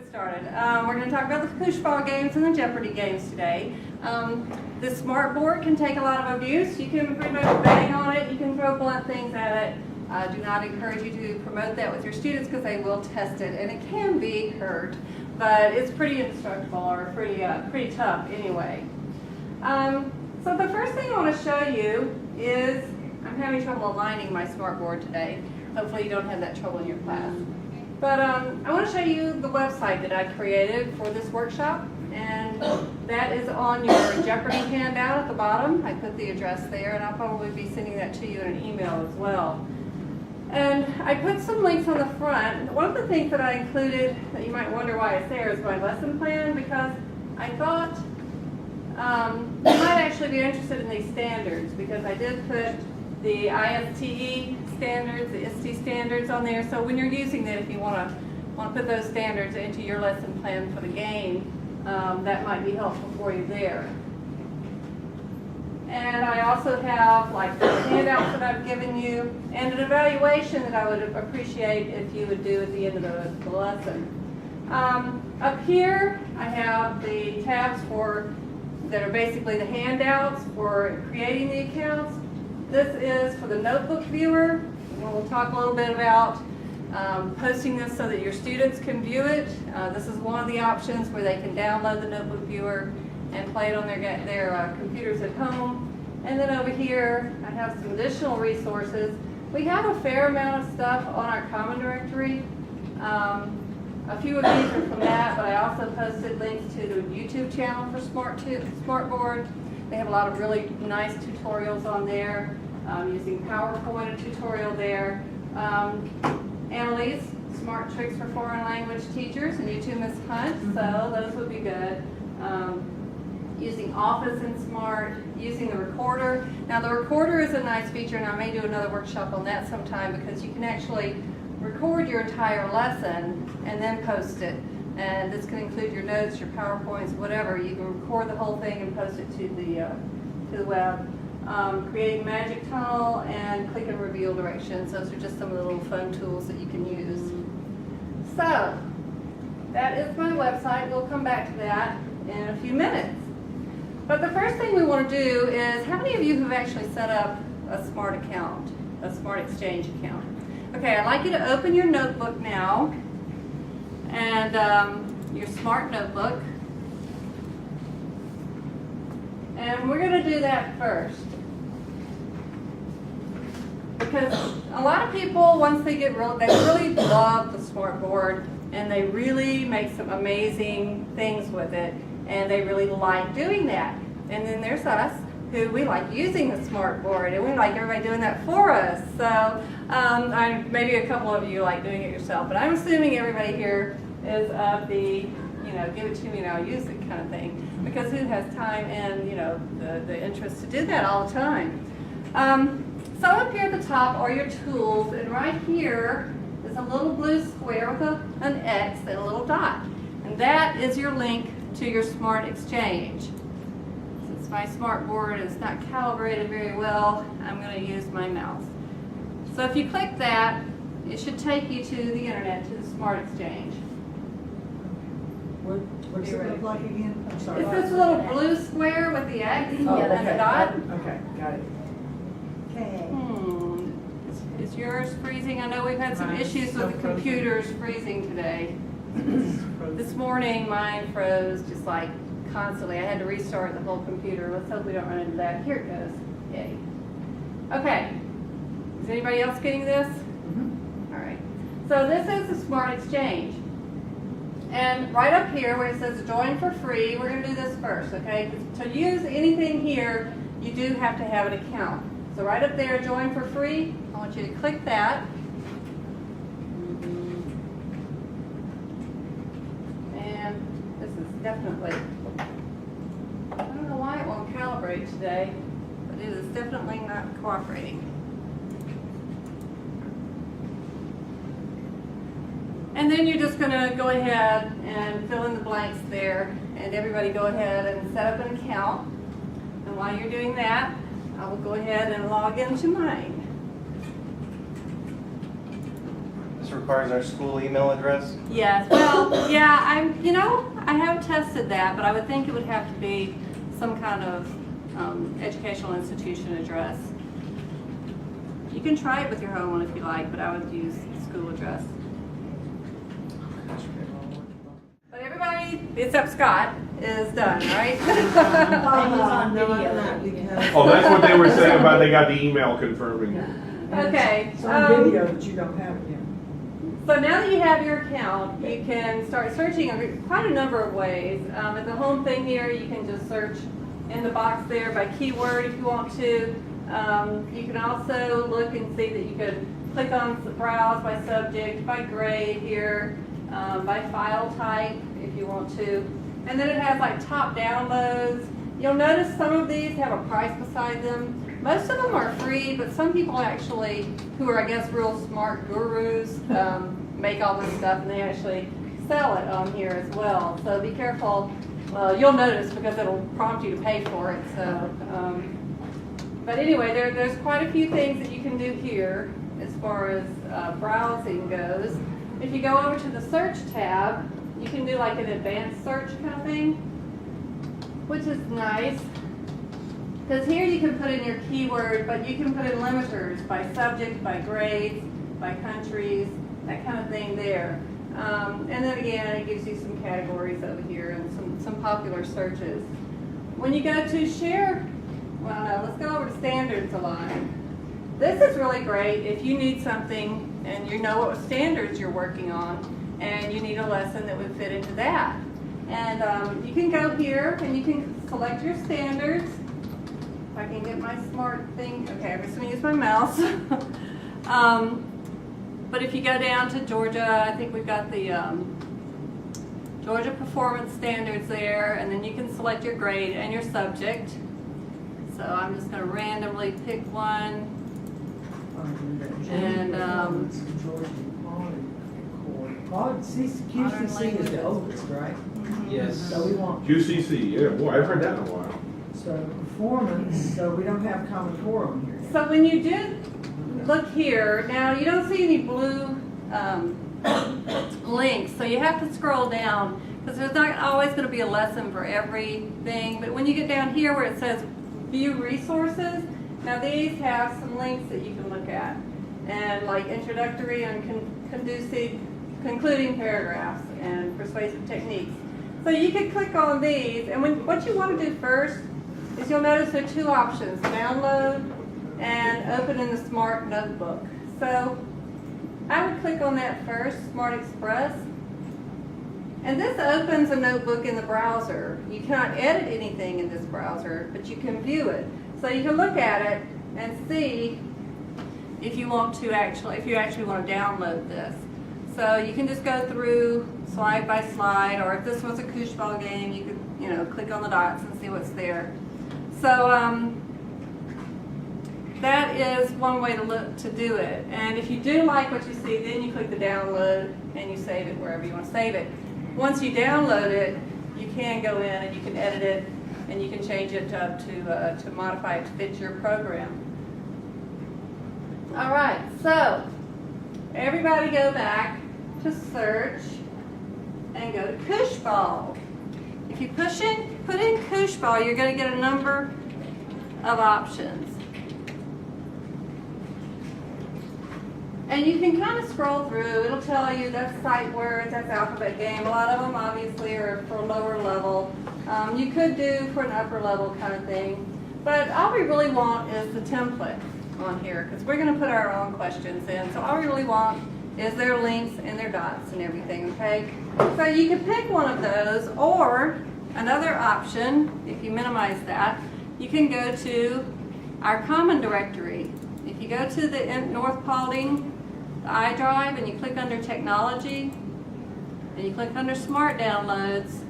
get started. We're going to talk about the Pushball games and the Jeopardy games today. This smart board can take a lot of abuse. You can pretty much bang on it. You can throw blunt things at it. I do not encourage you to promote that with your students because they will test it and it can be hurt. But it's pretty indestructible or pretty tough anyway. So the first thing I want to show you is, I'm having trouble aligning my smart board today. Hopefully you don't have that trouble in your class. But I want to show you the website that I created for this workshop, and that is on your Jeopardy handout at the bottom. I put the address there, and I'll probably be sending that to you in an email as well. And I put some links on the front. One of the things that I included that you might wonder why it's there is my lesson plan, because I thought you might actually be interested in these standards, because I did put the ISTE standards, the ISTE standards on there. So when you're using that, if you want to put those standards into your lesson plan for the game, that might be helpful for you there. And I also have like the handouts that I've given you and an evaluation that I would appreciate if you would do at the end of the lesson. Up here, I have the tabs that are basically the handouts for creating the accounts. This is for the notebook viewer. We'll talk a little bit about posting this so that your students can view it. This is one of the options where they can download the notebook viewer and play it on their computers at home. And then over here, I have some additional resources. We have a fair amount of stuff on our common directory. A few of these are from that, but I also posted links to the YouTube channel for Smartboard. They have a lot of really nice tutorials on there, using PowerPoint, a tutorial there. Annalise, Smart Tricks for Foreign Language Teachers, and you too, Ms. Hunt, so those would be good. Using Office in Smart, using the recorder. Now the recorder is a nice feature, and I may do another workshop on that sometime, because you can actually record your entire lesson and then post it. And this can include your notes, your PowerPoints, whatever. You can record the whole thing and post it to the web. Creating Magic Tunnel and click and reveal directions. Those are just some of the little fun tools that you can use. So, that is my website. We'll come back to that in a few minutes. But the first thing we want to do is, how many of you have actually set up a Smart account, a Smart Exchange account? Okay, I'd like you to open your notebook now, and your Smart notebook. And we're going to do that first. Because a lot of people, once they get they really love the Smart board, and they really make some amazing things with it, and they really like doing that. And then there's us, who we like using the Smart board, and we like everybody doing that for us. So maybe a couple of you like doing it yourself, but I'm assuming everybody here is of the, give it to me and I'll use it kind of thing. Because who has time and, the interest to do that all the time? So up here at the top are your tools, and right here is a little blue square with an X and a little dot. And that is your link to your Smart Exchange. Since my Smart board is not calibrated very well, I'm going to use my mouse. So if you click that, it should take you to the internet, to the Smart Exchange. What's it look like again? I'm sorry. It's this little blue square with the X and the dot. Okay, got it. Okay. Is yours freezing? I know we've had some issues with the computers freezing today. This morning mine froze just like constantly. I had to restart the whole computer. Let's hope we don't run into that. Here it goes. Yay. Okay. Is anybody else getting this? All right. So this is the Smart Exchange. And right up here where it says join for free, we're going to do this first, okay? To use anything here, you do have to have an account. So right up there, join for free, I want you to click that. And this is definitely, I don't know why it won't calibrate today, but it is definitely not cooperating. And then you're just going to go ahead and fill in the blanks there, and everybody go ahead and set up an account. And while you're doing that, I will go ahead and log into mine. Ms. requires our school email address? Yes, well, yeah, I have tested that, but I would think it would have to be some kind of educational institution address. You can try it with your home one if you like, but I would use school address. But everybody, except Scott, is done, right? Oh, that's what they were saying about they got the email confirming it. Okay. It's on video, but you don't have it yet. So now that you have your account, you can start searching in quite a number of ways. At the home thing here, you can just search in the box there by keyword if you want to. You can also look and see that you could click on browse by subject, by grade here, by file type if you want to. And then it has like top downloads. You'll notice some of these have a price beside them. Most of them are free, but some people actually, who are I guess real smart gurus, make all this stuff and they actually sell it on here as well. So be careful. Well, you'll notice because it'll prompt you to pay for it. So, but anyway, there's quite a few things that you can do here as far as browsing goes. If you go over to the search tab, you can do like an advanced search kind of thing, which is nice. Because here you can put in your keyword, but you can put in limiters by subject, by grades, by countries, that kind of thing there. And then again, it gives you some categories over here and some popular searches. When you go to share, well, no, let's go over to standards align. This is really great if you need something and you know what standards you're working on and you need a lesson that would fit into that. And you can go here and you can select your standards. If I can get my smart thing, okay, I'm just going to use my mouse. But if you go down to Georgia, I think we've got the Georgia Performance Standards there, and then you can select your grade and your subject. So I'm just going to randomly pick one. And QCC is the oldest, right? Yes. So we want, QCC, yeah, boy, I've heard that in a while. so performance, so we don't have Common Core on here. So when you do look here, now you don't see any blue links, so you have to scroll down because there's not always going to be a lesson for everything. But when you get down here where it says View Resources, now these have some links that you can look at, and like introductory and concluding paragraphs and persuasive techniques. So you can click on these, and what you want to do first is you'll notice there are two options: download and open in the Smart Notebook. So I would click on that first, Smart Express. And this opens a notebook in the browser. You cannot edit anything in this browser, but you can view it. So you can look at it and see if you want to if you actually want to download this. So you can just go through slide by slide, or if this was a Kushball game, you could, click on the dots and see what's there. So that is one way to do it. And if you do like what you see, then you click the download and you save it wherever you want to save it. Once you download it, you can go in and you can edit it and you can change it up to modify it to fit your program. All right, so everybody go back to search and go to Kushball. If you put in Kushball, you're going to get a number of options. And you can kind of scroll through. It'll tell you that's sight words, that's alphabet game. A lot of them obviously are for lower level. You could do for an upper level kind of thing. But all we really want is the template on here, because we're going to put our own questions in. So all we really want is their links and their dots and everything, okay? So you can pick one of those, or another option, if you minimize that, you can go to our common directory. If you go to the North Paulding iDrive and you click under Technology and you click under Smart Downloads,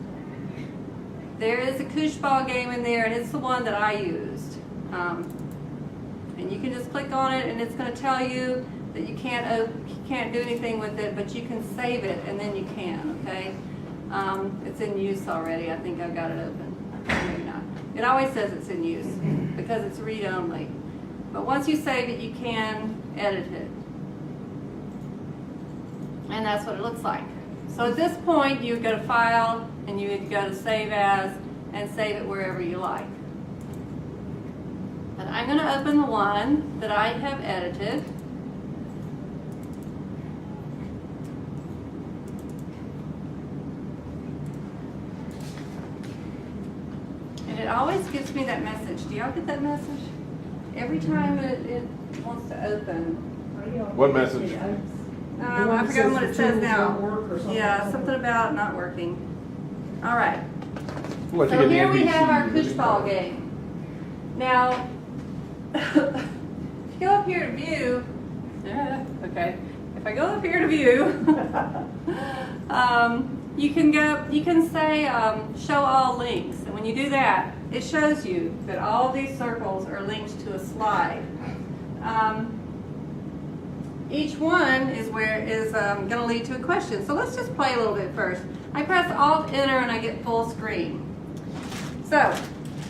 there is a Kushball game in there, and it's the one that I used. And you can just click on it and it's going to tell you that you can't do anything with it, but you can save it and then you can, okay? It's in use already. I think I've got it open. Maybe not. It always says it's in use because it's read-only. But once you save it, you can edit it. And that's what it looks like. So at this point, you would go to File, and you would go to Save As, and save it wherever you like. And I'm going to open the one that I have edited. And it always gives me that message. Do y'all get that message? Every time it wants to open. What message? I forgot what it says now. Yeah, something about not working. All right. We'll let you So get the here we NBC have our music. koosh ball game. Now, if you go up here to view, okay. If I go up here to view, you can say show all links, and when you do that, it shows you that all of these circles are linked to a slide. Each one is going to lead to a question. So let's just play a little bit first. I press Alt Enter and I get full screen. So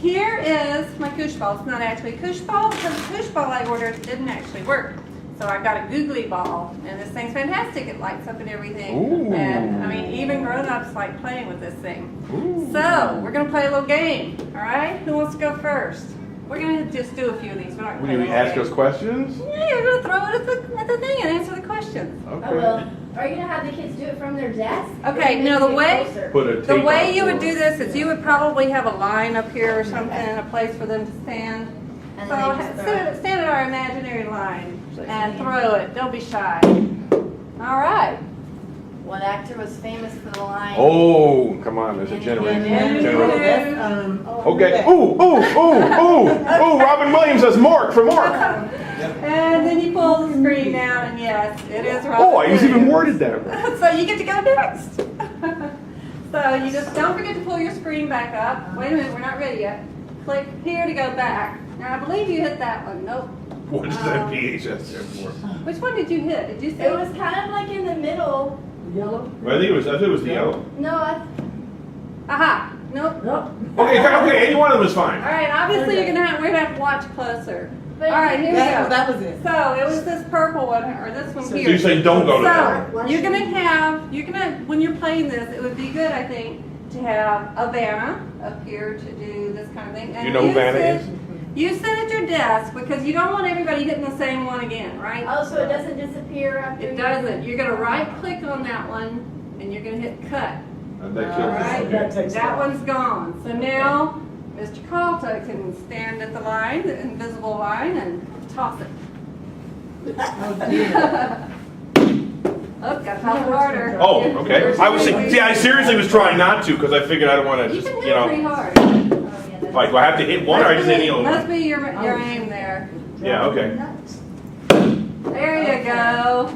here is my koosh ball. It's not actually a koosh ball because the koosh ball I ordered didn't actually work. So I got a googly ball, and this thing's fantastic. It lights up and everything. Ooh. And I mean, even grown-ups like playing with this thing. Ooh. So we're going to play a little game. All right? Who wants to go first? We're going to just do a few of these. We're not Will going to you ask us questions? Yeah, you're going to throw it at the thing and answer the questions. Okay. Oh, well, are you gonna have the kids do it from their desk? Okay, Or you now make the it way- closer? Put a The tape way on you for would do them. this is you would probably have a line up here or something and a place for them to stand. And So then they just throw it. stand at our imaginary line and throw it. Don't be shy. All right. One actor was famous for the line. Oh, come on, there's a generation. Yeah. Okay. Ooh, ooh, ooh, ooh, ooh. Robin Williams as Mark from Mark. And then you pull the screen down, and yes, it is Robin Oh, I was even Williams. worded that. So you get to go next. So you just don't forget to pull your screen back up. Wait a minute, we're not ready yet. Click here to go back. Now I believe you hit that one. Nope. What is that VHS there for? Which one did you hit? Did you see? It was kind of like in the middle. Yellow? I think it was the yellow. No, Aha. Nope. Nope. Okay, any one of them is All fine. right. Obviously, we're gonna have to watch closer. But All right. Here we go. That was it. So it was this purple one or this one So here. So you say don't go to that. So you're gonna when you're playing this, it would be good, I think, to have a Vanna up here to do this kind of thing. And You know who Vanna is? You sit at your desk because you don't want everybody hitting the same one again, right? oh, so it doesn't disappear after It you- doesn't. You're gonna right click on that one and you're gonna hit cut. And that All kills right. it. That Okay. takes That off. one's gone. So now Mr. Calta can stand at the line, the invisible line, and toss it. Oh, dear. Oh, got to toss it harder. Oh, okay. I seriously was trying not to because I figured I don't want to You just, can you hit pretty know. hard. Oh, yeah, that's- Like, do I have to hit one or I just hit any other Must one? be your aim there. Yeah, okay. There you go.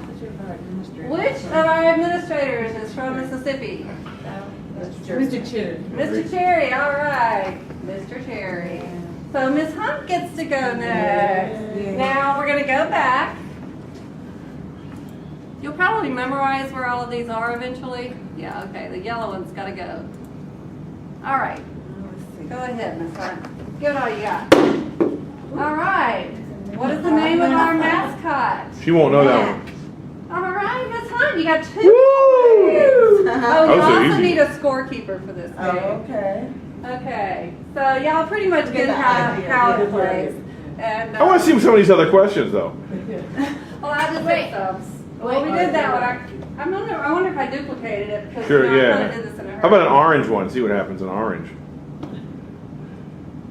Which of our administrators is from Mississippi? Mr. Cherry. Mr. Cherry, all right. Mr. Cherry. So Miss Hunt gets to go next. Yeah. Now we're going to go back. You'll probably memorize where all of these are eventually. Yeah, okay. The yellow one's got to go. All right. Go ahead, Miss Hunt. Give it all you got. All right. What is the name of our mascot? She won't know that one. All right, Miss Hunt, you got 2 Woo! points. Oh, you That was so also easy. need a scorekeeper for this Oh, game. okay. Okay, so y'all pretty much Get get the how idea. it plays. And I want to see some of these other questions though. well, I just Wait. hit some. Well, we did that one. I wonder if I duplicated it because Sure, you know, I yeah. kind of did this in a hurry. How about an orange one? See what happens in orange.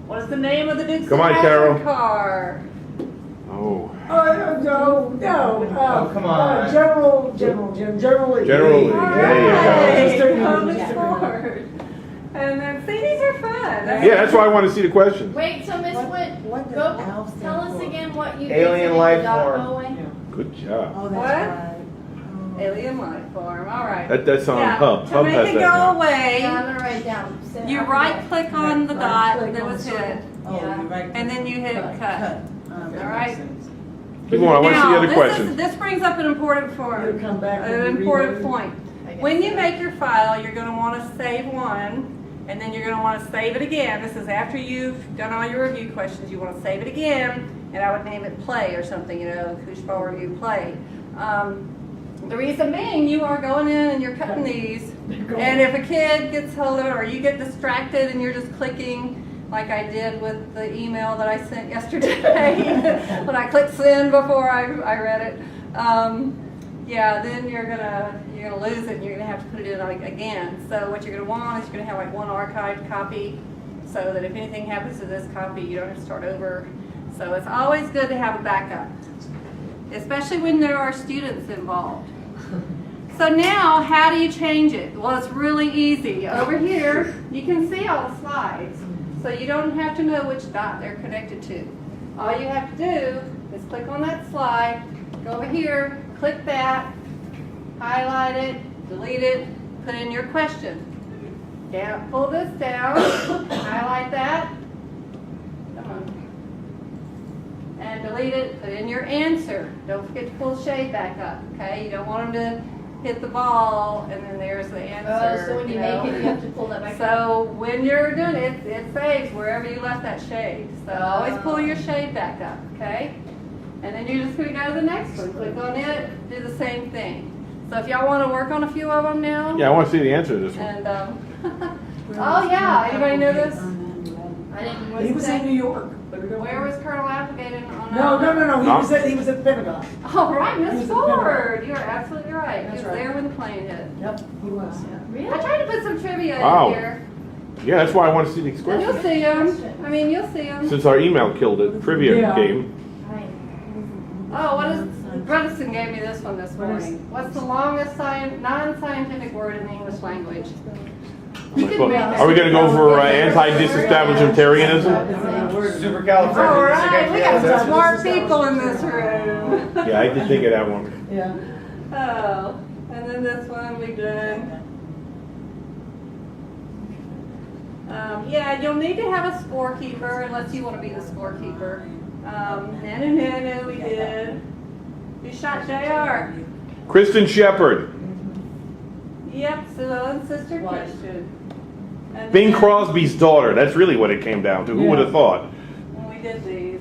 What is the name of the Dukes Come of on, Hazzard Carol. car? Oh. Oh, no. Oh, come on. General Lee. General Lee. All There you right, go. totally scored. And then, see, these are fun. Yeah, that's why I want to see the questions. Wait, so Miss Wood, What does go ALF stand tell us for? again what you Alien did life today, Doc form. Owen. Good job. Oh, What? that's right. Oh. Alien life form. All right. That's on Hub. To Hub make has it that go now. away, Yeah, I'm gonna write it down. Send- you I'll right click on the Right dot click that on was circle. hit, Oh, Yeah. you're right. and then you hit cut. All right. Keep going. I want to see the other Now, questions. this brings up an important You'll point. come back when An you important reload. point. I guess. When you make your file, you're going to want to save one, and then you're going to want to save it again. This is after you've done all your review questions. You want to save it again, and I would name it play or something, you know, Koosh Ball Review Play. The reason being, you are going in and you're cutting these, and if a kid gets hold of it or you get distracted and you're just clicking, like I did with the email that I sent yesterday, when I clicked send before I read it, yeah, then you're gonna lose it and you're gonna have to put it in again. So what you're gonna want is you're gonna have like one archived copy, so that if anything happens to this copy, you don't have to start over. So it's always good to have a backup, especially when there are students involved. So now, how do you change it? Well, it's really easy. Over here, you can see all the slides, so you don't have to know which dot they're connected to. All you have to do is click on that slide, go over here, click that, highlight it, delete it, put in your question. Down, pull this down, highlight that, come on, and delete it, put in your answer. Don't forget to pull the shade back up, okay? You don't want them to hit the ball and then there's the answer. So when you know? make it, you have to pull that back. So when you're doing it, it saves wherever you left that shade. So always pull your shade back up, okay? And then you're just going to go to the next one. Click on it, do the same thing. So if y'all want to work on a few of them now. Yeah, I want to see the answer to this one. And, oh yeah, anybody know this? I didn't. He was in New York. Where was Colonel Applegate on No, that? no, no, no, Huh? he was at the Pentagon. Oh, right, He Miss was at the Ford. You are absolutely right. He That's was right. there when the plane hit. Yep, he was. Really? I tried to put some trivia Wow. in here. Yeah, that's why I want to see these And you'll questions. see them. I mean, you'll see them. Since our email killed it, trivia Yeah. game. Oh, what is, Bredesen gave me this one this What is- morning. What's the longest non-scientific word in the English language? Are we going to go for anti-disestablishmentarianism? Supercalifragilisticexpialidocious. All right, we got some smart people in this room. Yeah, I did think of that one. Yeah. Oh, and then this one we did. Yeah, you'll need to have a scorekeeper unless you want to be the scorekeeper. Nanu, we did. Who shot JR? Kristen Shepard. Yep, Sue Ellen's sister Christian. And Bing then- Crosby's daughter. That's really what it came down to. Who would have thought? when we did these.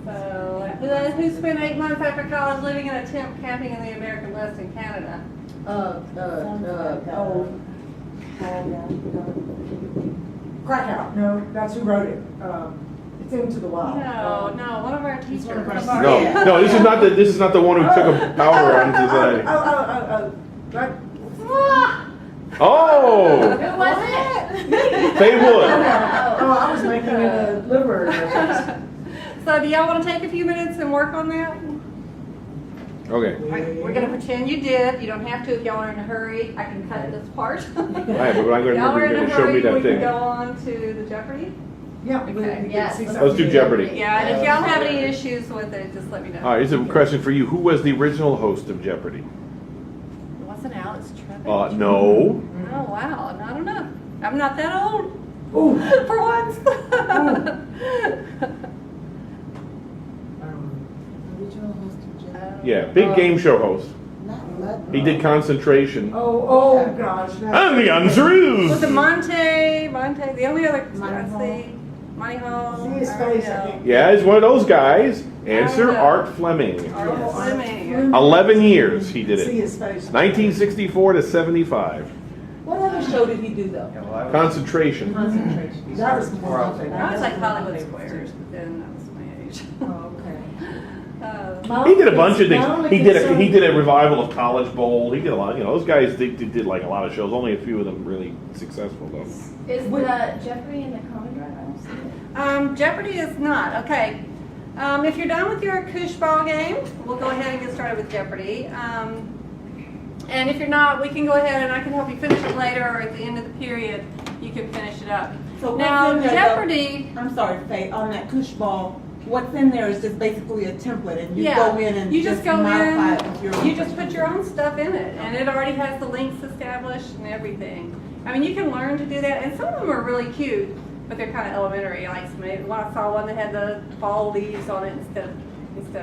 So, who spent 8 months after college living in a tent camping in the American West in Canada? Krakow, no, that's who wrote it. It's Into the Wild. No, one of our teachers. No, this is not the one who took a power run to the. Right. Ah! Oh, Who was it? Faye Wood. Oh, I was making a literary reference. So, do y'all want to take a few minutes and work on that? Okay. We're going to pretend you did. You don't have to if y'all are in a hurry. I can cut this part. All right, but I'm going to Y'all remember are you're in going a to show me hurry. that We can thing. go on to the Jeopardy. Yeah, we Okay. can Yes, see let's something. Let's do Jeopardy. Yeah, and if y'all have any issues with it, just let me know. All right, here's a question for you. Who was the original host of Jeopardy? Wasn't Alex Trebek? No. Oh, wow. I don't know. I'm not that old. Ooh. For once. Yeah, big game show host. He did Concentration. Oh, gosh. And the answer Was it is. Monte, the only other, let's see, Monty Hall. See his I already face, I know. think. Yeah, he's one of those guys. Answer I know. Art Fleming. Art Fleming. 11 years he did See it. his face. 1964 to 75. What other show did he do though? Yeah, well, I was- Concentration. Concentration. That was more I think. I was like Hollywood Squares, but then that was my age. Oh, okay. He did a bunch of My things. only He concern- did a revival of College Bowl. He did a lot. You know, those guys did like a lot of shows. Only a few of them really successful though. Is the Jeopardy in the Common Drive? I don't see it. Jeopardy is not. Okay. If you're done with your Koosh ball game, we'll go ahead and get started with Jeopardy. And if you're not, we can go ahead and I can help you finish it later, or at the end of the period, you can finish it up. So what's Now, in there, Jeopardy. I'm sorry, Faye, on that Koosh ball, what's in there is just basically a template and you Yeah, go in and you just go modify it with your in, own you just put your own stuff in it, and it already has the links established and everything. I mean, you can learn to do that, and some of them are really cute, but they're kind of elementary. Like I saw one that had the fall leaves on it instead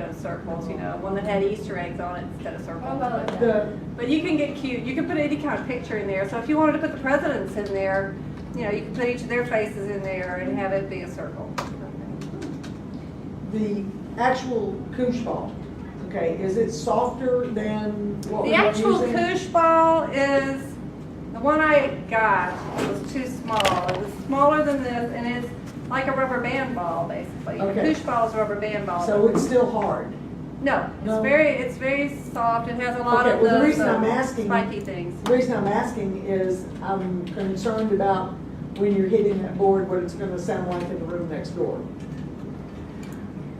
of circles, you know, one that had Easter eggs on it instead of circles. Oh, I like The, But you can get cute. You can put any kind of picture in there. So if you wanted to put the presidents in there, you know, you can put each of their faces in there and have it be a circle. the actual Koosh ball, Okay, is it softer than what The we were actual using? Koosh ball is, the one I got was too small. It was smaller than this, and it's like a rubber band ball, basically. The Okay. Koosh ball is a rubber band ball. So it's still hard? No, No? it's very soft. It has a lot Okay, of well, the those reason I'm asking- spiky things. The reason I'm asking is I'm concerned about when you're hitting that board, what it's gonna sound like in the room next door.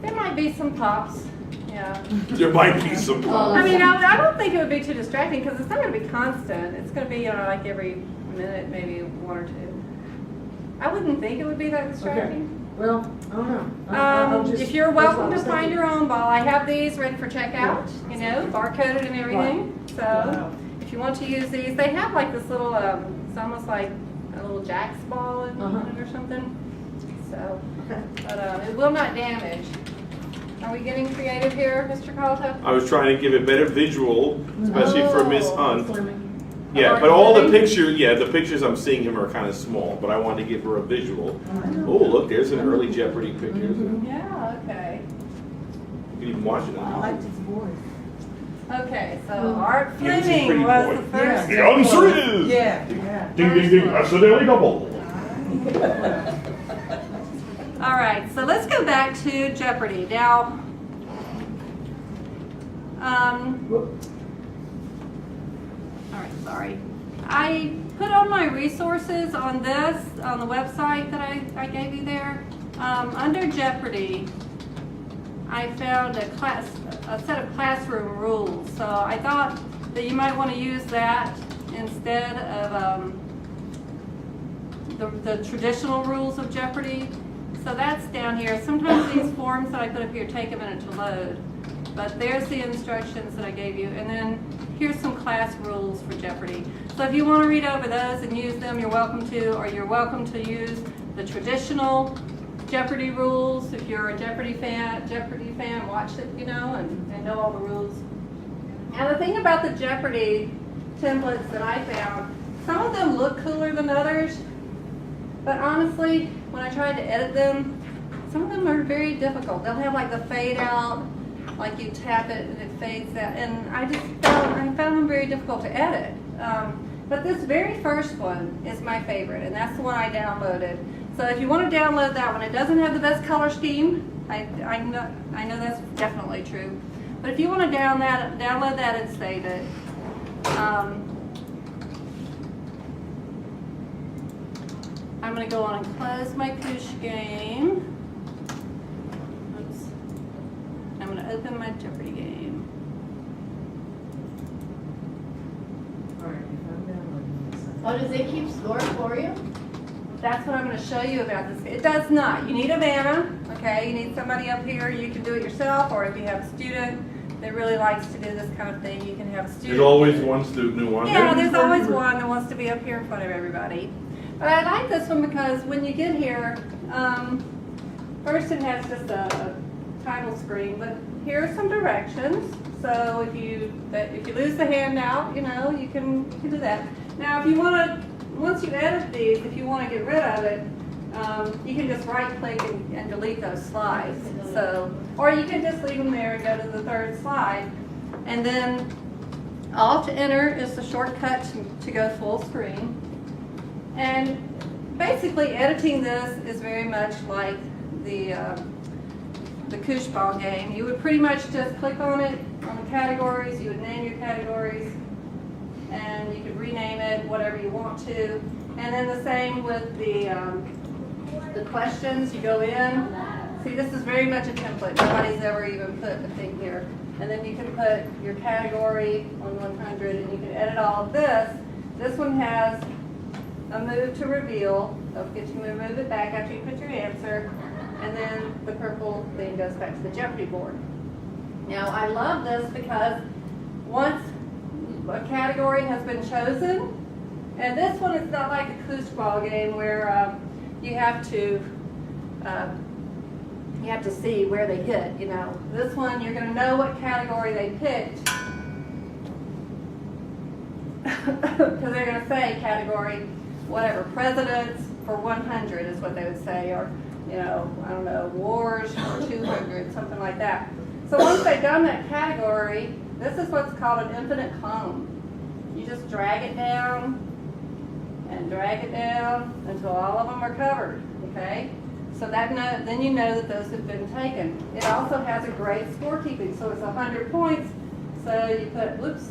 There might be some pops, yeah. There might be some. I mean, I don't think it would be too distracting because it's not going to be constant. It's going to be, like every minute, maybe one or two. I wouldn't think it would be that distracting. Well, I don't know. I'm just- If you're that's what I welcome to was find thinking. your own ball, I have these ready for checkout, you know, barcoded and everything. So Wow. if you want to use these, they have like this little, it's almost like a little Jack's ball in it or something. So, Okay. but it will not damage. Are we getting creative here, Mr. Calta? I was trying to give a better visual, especially for Miss Oh. Hunt. Slimming. Yeah, but all the pictures, the pictures I'm seeing him are kind of small, but I wanted to give her a visual. Oh, look, there's an early Jeopardy picture. You Yeah, okay. can even watch it. I liked his voice. Okay, so Art He was a Fleming pretty was boy. the first. The answer is. Yeah. Ding, ding, ding, accidentally double. All right, so let's go back to Jeopardy. Now, all right, sorry. I put on my resources on this, on the website that I gave you there. Under Jeopardy, I found a set of classroom rules. So I thought that you might want to use that instead of the traditional rules of Jeopardy. So that's down here. Sometimes these forms that I put up here take a minute to load, but there's the instructions that I gave you. And then here's some class rules for Jeopardy. So if you want to read over those and use them, you're welcome to, or you're welcome to use the traditional Jeopardy rules. If you're a Jeopardy fan, watch it, and know all the rules. And the thing about the Jeopardy templates that I found, some of them look cooler than others, but honestly, when I tried to edit them, some of them are very difficult. They'll have like the fade out, like you tap it and it fades out, and I found them very difficult to edit. But this very first one is my favorite, and that's the one I downloaded. So if you want to download that one, it doesn't have the best color scheme. I know that's definitely true. But if you want to download that and save it, I'm going to go on and close my Koosh game. Oops. I'm going to open my Jeopardy game. All right, if I'm downloading this. Oh, does it keep score for you? That's what I'm going to show you about this. It does not. You need a Vanna, okay? You need somebody up here. You can do it yourself, or if you have a student that really likes to do this kind of thing, you can have a student. There's always one student who wants. Yeah, there's always one that wants to be up here in front of everybody. But I like this one because when you get here, first it has just a title screen, but here are some directions. So if you lose the handout, you can do that. Now, if you want to, once you edit these, if you want to get rid of it, you can just right-click and delete those slides. So, or you can just leave them there and go to the third slide, and then Alt Enter is the shortcut to go full screen. And basically, editing this is very much like the Koosh ball game. You would pretty much just click on it, on the categories, you would name your categories, and you could rename it whatever you want to. And then the same with the questions. You go in. See, this is very much a template. Nobody's ever even put a thing here. And then you can put your category on 100, and you can edit all of this. This one has a move to reveal. Don't forget to move it back after you put your answer. And then the purple thing goes back to the Jeopardy board. Now, I love this because once a category has been chosen, and this one is not like a Koosh ball game where you have to see where they hit. This one you're going to know what category they picked because they're going to say category whatever, presidents for 100 is what they would say, or I don't know, wars for 200, something like that. So once they've done that category, this is what's called an infinite clone. You just drag it down and drag it down until all of them are covered, okay? So then you know that those have been taken. It also has a grade scorekeeping, so it's 100 points. So you put, whoops,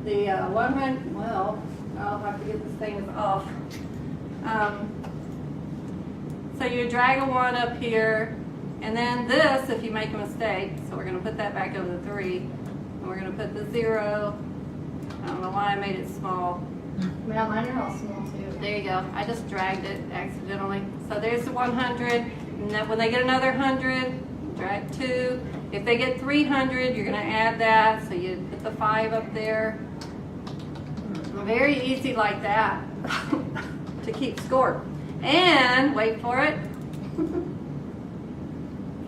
the 100, well, I'll have to get this thing off. So you drag a 1 up here, and then this, if you make a mistake, so we're going to put that back over the 3, and we're going to put the 0. I don't know why I made it small. Well, mine are all small too. There you go. I just dragged it accidentally. So there's the 100. And then when they get another 100, drag 2. If they get 300, you're going to add that. So you put the 5 up there. Very easy like that to keep score. And wait for it.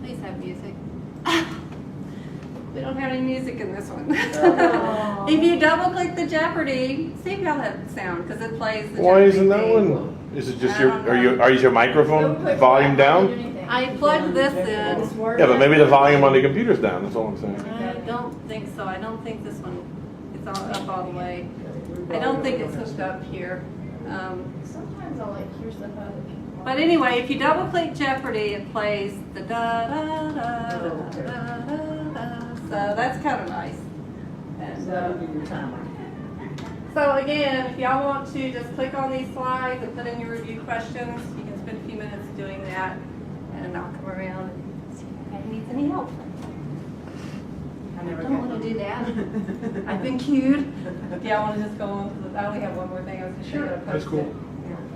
Please have music. We don't have any music in this one. If you double click the Jeopardy, see if y'all have sound because it plays the Why Jeopardy isn't that theme. one? Is it just is your microphone volume down? I plugged this in. Yeah, but maybe the volume on the computer's down, that's all I'm saying. I don't think so. I don't think this one is up all the way. I don't think it's hooked up here. Sometimes I'll like hear stuff out of people. But anyway, if you double click Jeopardy, it plays the da da da da da da da. So that's kind of nice. And, So that'll be your timer. so again, if y'all want to just click on these slides and put in your review questions, you can spend a few minutes doing that, and I'll come around and see if anybody needs any help. I never Don't want to do that. I've been cued. Do y'all want to just go on to the, I only have one more thing I was going to show you. That's cool.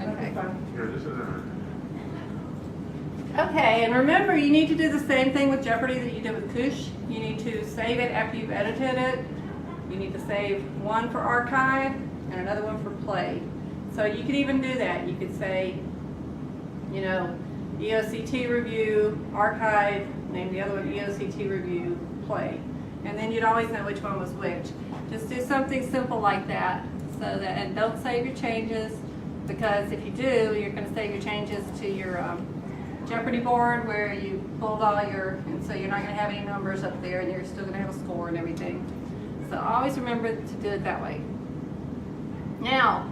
Okay. Here, this is Okay, and remember, you need to do the same thing with Jeopardy that you did with Kush. You need to save it after you've edited it. You need to save one for archive and another one for play. So you could even do that. You could say, you know, EOCT review, archive, name the other one EOCT review, play. And then you'd always know which one was which. Just do something simple like that, so that, and don't save your changes, because if you do, you're going to save your changes to your Jeopardy board where you pulled all your, and so you're not going to have any numbers up there, and you're still going to have a score and everything. So always remember to do it that way. Now,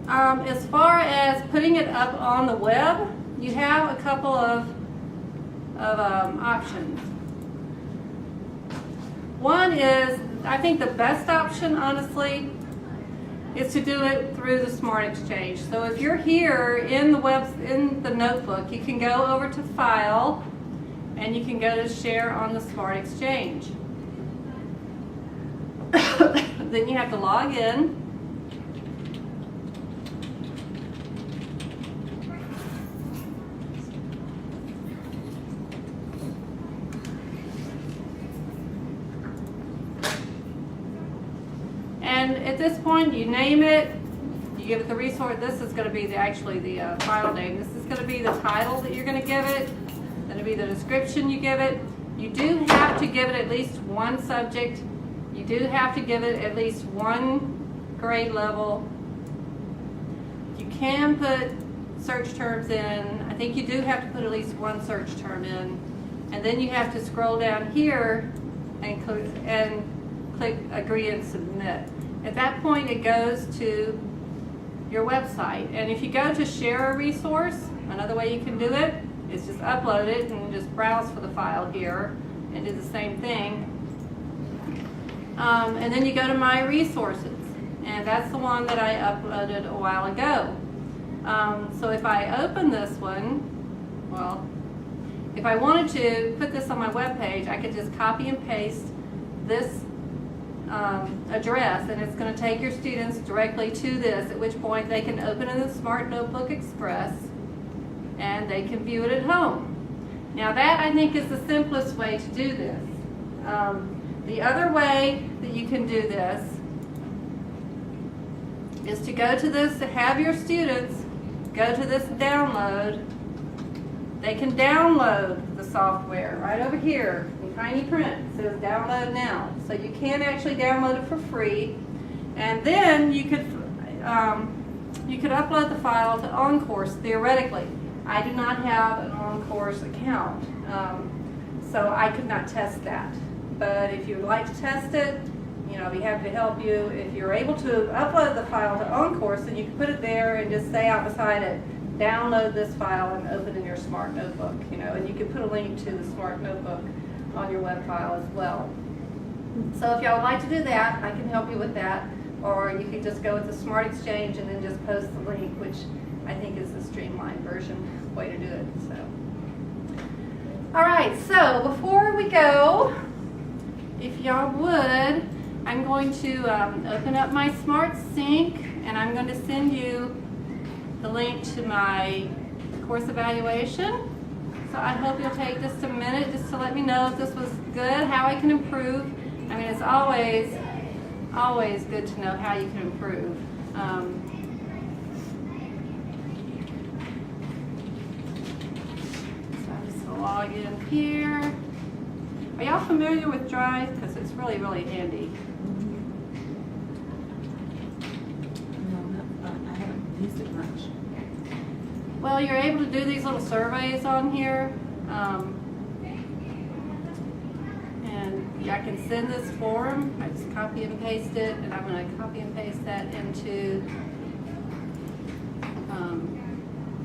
as far as putting it up on the web, you have a couple of options. One is, I think the best option, honestly, is to do it through the Smart Exchange. So if you're here in the notebook, you can go over to File, and you can go to Share on the Smart Exchange. Then you have to log in. And at this point, you name it, you give it the resource. This is going to be actually the file name. This is going to be the title that you're going to give it. Going to be the description you give it. You do have to give it at least one subject. You do have to give it at least one grade level. You can put search terms in. I think you do have to put at least one search term in. And then you have to scroll down here and click Agree and Submit. At that point, it goes to your website. And if you go to Share a Resource, another way you can do it is just upload it and just browse for the file here and do the same thing. And then you go to My Resources, and that's the one that I uploaded a while ago. So if I open this one, well, if I wanted to put this on my web page, I could just copy and paste this address, and it's going to take your students directly to this, at which point they can open in the Smart Notebook Express and they can view it at home. Now that, I think, is the simplest way to do this. The other way that you can do this is to go to this, to have your students go to this download. They can download the software right over here in tiny print. It says download now. So you can actually download it for free. And then you could upload the file to OnCourse theoretically. I do not have an OnCourse account. So I could not test that. But if you would like to test it, you know, I'd be happy to help you. If you're able to upload the file to OnCourse, then you can put it there and just say out beside it, download this file and open in your Smart Notebook, you know, and you can put a link to the Smart Notebook on your web file as well. So if y'all would like to do that, I can help you with that. Or you could just go with the Smart Exchange and then just post the link, which I think is the streamlined version way to do it. So, all right, so before we go, if y'all would, I'm going to open up my Smart Sync, and I'm going to send you the link to my course evaluation. So I hope you'll take just a minute just to let me know if this was good, how I can improve. I mean, it's always good to know how you can improve. So I'm just going to log in here. Are y'all familiar with Drive? Because it's really, really handy. No, I haven't used it much. Well, you're able to do these little surveys on here. And I can send this form. I just copy and paste it, and I'm going to copy and paste that into,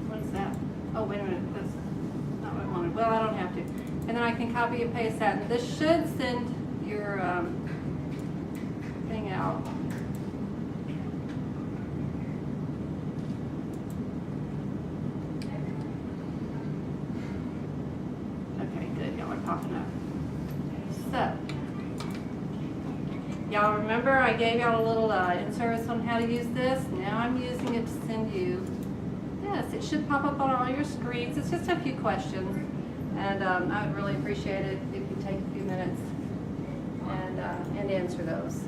what is that? Oh, wait a minute, that's not what I wanted. Well, I don't have to. And then I can copy and paste that. And this should send your thing out. Okay, good, y'all are popping up. So, y'all remember I gave y'all a little in-service on how to use this? Now I'm using it to send you this. It should pop up on all your screens. It's just a few questions. And I would really appreciate it if you take a few minutes and answer those.